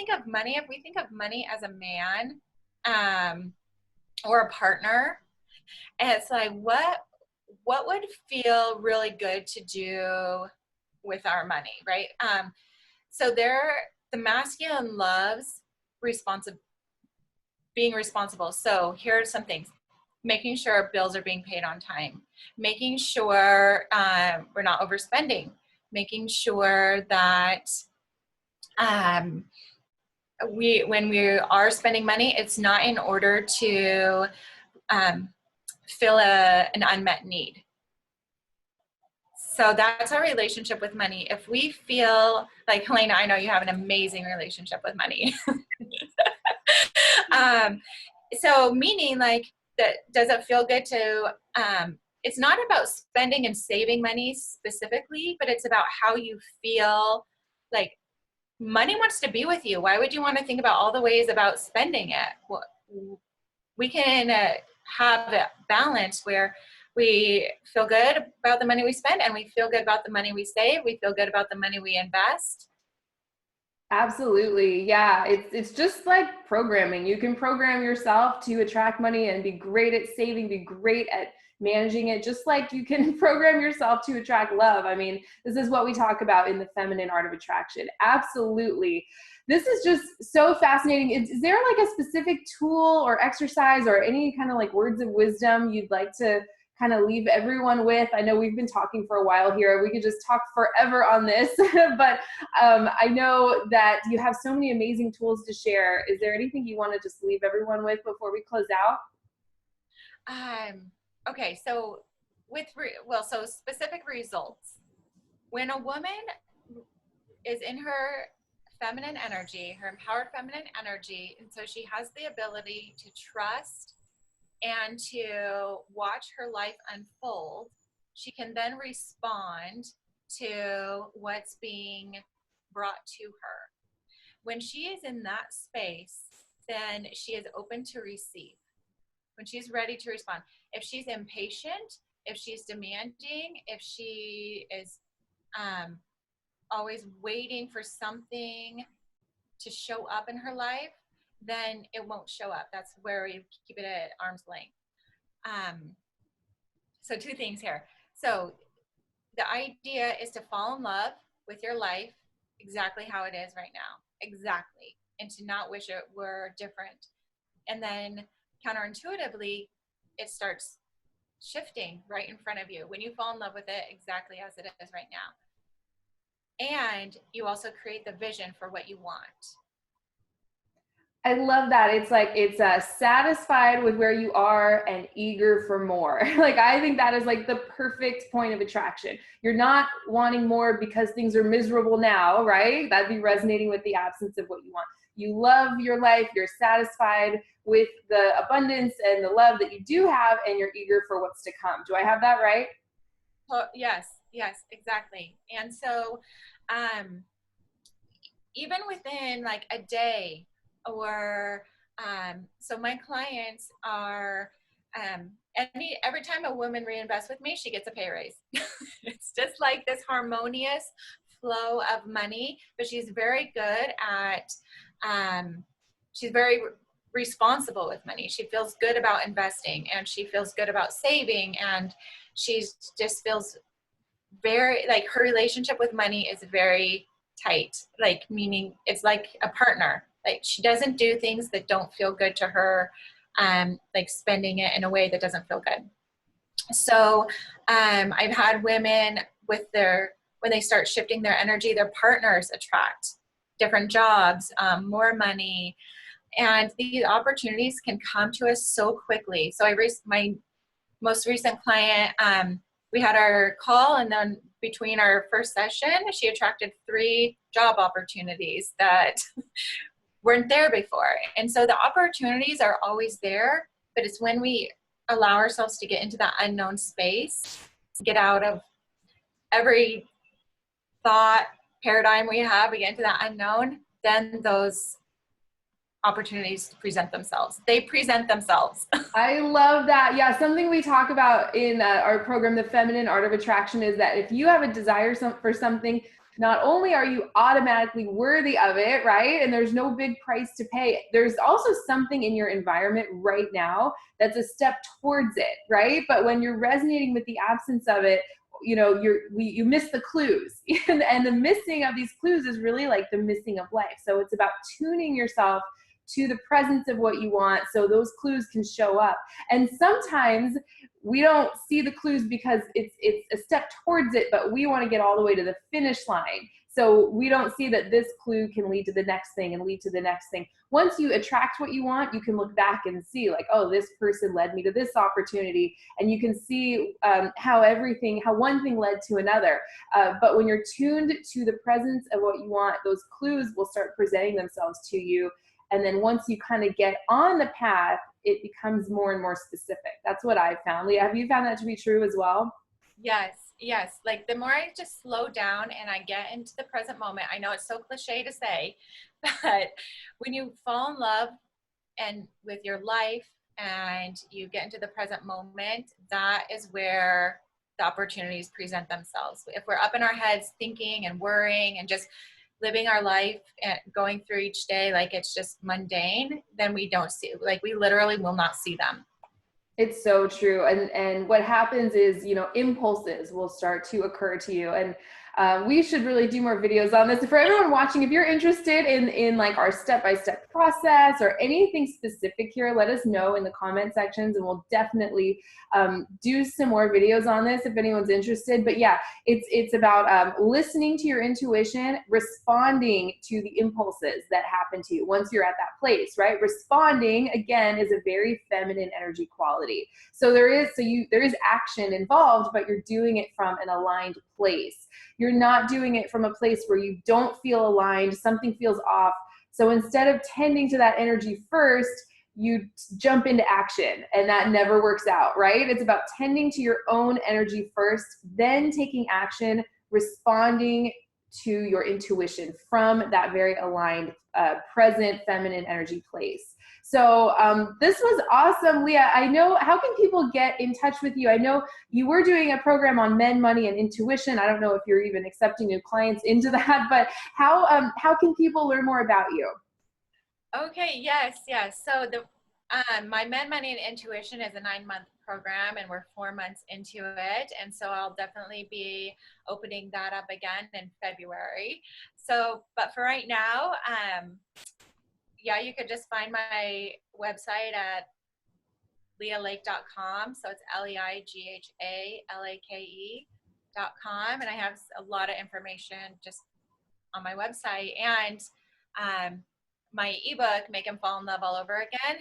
think of money, if we think of money as a man, or a partner, and it's like, what would feel really good to do with our money, right? So the masculine loves being responsible. So here are some things: making sure our bills are being paid on time, making sure we're not overspending, making sure that when we are spending money, it's not in order to fill an unmet need. So that's our relationship with money. If we feel like, Helena, I know you have an amazing relationship with money. So meaning like, that, does it feel good to, it's not about spending and saving money specifically, but it's about how you feel like money wants to be with you. Why would you want to think about all the ways about spending it? Well, we can have a balance where we feel good about the money we spend, and we feel good about the money we save. We feel good about the money we invest. Absolutely. Yeah. It's just like programming. You can program yourself to attract money and be great at saving, be great at managing it, just like you can program yourself to attract love. I mean, this is what we talk about in the feminine art of attraction. Absolutely. This is just so fascinating. Is there like a specific tool or exercise or any kind of like words of wisdom you'd like to kind of leave everyone with? I know we've been talking for a while here. We could just talk forever on this, but I know that you have so many amazing tools to share. Is there anything you want to just leave everyone with before we close out? Okay, so so specific results. When a woman is in her feminine energy, her empowered feminine energy, and so she has the ability to trust and to watch her life unfold, she can then respond to what's being brought to her. When she is in that space, then she is open to receive. When she's ready to respond. If she's impatient, if she's demanding, if she is always waiting for something to show up in her life, then it won't show up. That's where we keep it at arm's length. So two things here. So the idea is to fall in love with your life exactly how it is right now. Exactly. And to not wish it were different. And then counterintuitively, it starts shifting right in front of you when you fall in love with it exactly as it is right now. And you also create the vision for what you want. I love that. It's like, it's satisfied with where you are and eager for more. Like, I think that is like the perfect point of attraction. You're not wanting more because things are miserable now, right? That'd be resonating with the absence of what you want. You love your life. You're satisfied with the abundance and the love that you do have, and you're eager for what's to come. Do I have that right? Yes, exactly. And so, even within like a day, or so my clients are every time a woman reinvests with me, she gets a pay raise. It's just like this harmonious flow of money, but she's very good at she's very responsible with money. She feels good about investing, and she feels good about saving, and she's just feels very like, her relationship with money is very tight, like, meaning it's like a partner. Like, she doesn't do things that don't feel good to her, like spending it in a way that doesn't feel good. So I've had women when they start shifting their energy, their partners attract different jobs, more money, and these opportunities can come to us so quickly. So my most recent client, we had our call, and then between our first session, she attracted 3 job opportunities that weren't there before. And so the opportunities are always there, but it's when we allow ourselves to get into that unknown space, get out of every thought paradigm we have, we get into that unknown, then those opportunities present themselves. They present themselves. I love that. Yeah, something we talk about in our program, The Feminine Art of Attraction, is that if you have a desire for something, not only are you automatically worthy of it, right? And there's no big price to pay. There's also something in your environment right now that's a step towards it, right? But when you're resonating with the absence of it, you know, you miss the clues. And the missing of these clues is really like the missing of life. So it's about tuning yourself to the presence of what you want so those clues can show up. And sometimes we don't see the clues because it's a step towards it, but we want to get all the way to the finish line. So we don't see that this clue can lead to the next thing and lead to the next thing. Once you attract what you want, you can look back and see like, oh, this person led me to this opportunity. And you can see how one thing led to another. But when you're tuned to the presence of what you want, those clues will start presenting themselves to you. And then once you kind of get on the path, it becomes more and more specific. That's what I've found. Leigha, have you found that to be true as well? Yes, yes. Like the more I just slow down and I get into the present moment, I know it's so cliche to say, but when you fall in love and with your life and you get into the present moment, that is where the opportunities present themselves. If we're up in our heads thinking and worrying and just living our life and going through each day like it's just mundane, then we don't see, like we literally will not see them. It's so true. And what happens is, you know, impulses will start to occur to you. And we should really do more videos on this. For everyone watching, if you're interested in like our step-by-step process or anything specific here, let us know in the comment sections and we'll definitely do some more videos on this if anyone's interested. But yeah, it's about listening to your intuition, responding to the impulses that happen to you once you're at that place, right? Responding, again, is a very feminine energy quality. So there is action involved, but you're doing it from an aligned place. You're not doing it from a place where you don't feel aligned, something feels off. So instead of tending to that energy first, you jump into action, and that never works out, right? It's about tending to your own energy first, then taking action, responding to your intuition from that very aligned, present feminine energy place. So this was awesome, Leigha. I know, how can people get in touch with you? I know you were doing a program on men, money, and intuition. I don't know if you're even accepting new clients into that, but how can people learn more about you? Okay, yes, yes. So the my Men, Money, and Intuition is a 9-month program, and we're 4 months into it. And so I'll definitely be opening that up again in February. So, but for right now, yeah, you could just find my website at leighalake.com. So it's LEIGHALAKE.com. And I have a lot of information just on my website. And my ebook, Make 'Em Fall in Love All Over Again,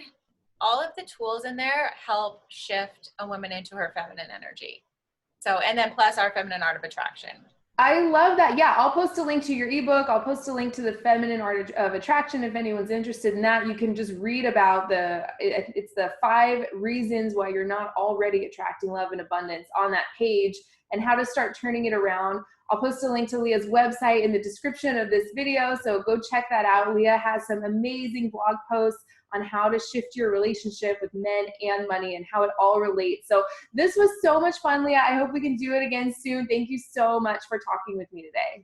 all of the tools in there help shift a woman into her feminine energy. So, and then plus our feminine art of attraction. I love that. Yeah, I'll post a link to your ebook. I'll post a link to the feminine art of attraction. If anyone's interested in that, you can just read about it's the 5 reasons why you're not already attracting love and abundance on that page and how to start turning it around. I'll post a link to Leigha's website in the description of this video. So go check that out. Leigha has some amazing blog posts on how to shift your relationship with men and money and how it all relates. So this was so much fun, Leigha. I hope we can do it again soon. Thank you so much for talking with me today.